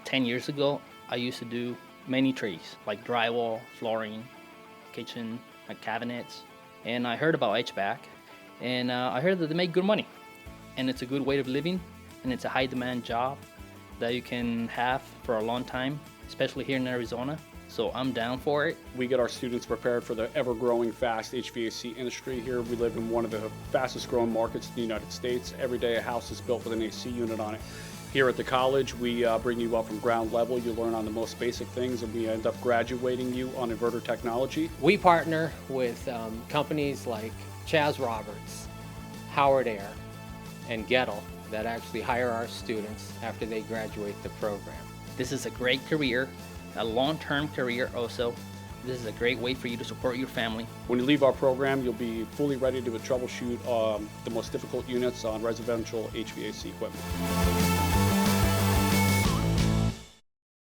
10 years ago, I used to do many trades like drywall, flooring, kitchen, like cabinets. And I heard about HVAC, and I heard that they make good money. And it's a good way of living, and it's a high demand job that you can have for a long time, especially here in Arizona. So I'm down for it. We get our students prepared for the ever-growing fast HVAC industry here. We live in one of the fastest growing markets in the United States. Every day a house is built with an AC unit on it. Here at the college, we bring you up from ground level. You learn on the most basic things, and we end up graduating you on inverter technology. We partner with companies like Chaz Roberts, Howard Air, and Gettle that actually hire our students after they graduate the program. This is a great career, a long-term career also. This is a great way for you to support your family. When you leave our program, you'll be fully ready to troubleshoot the most difficult units on residential HVAC equipment.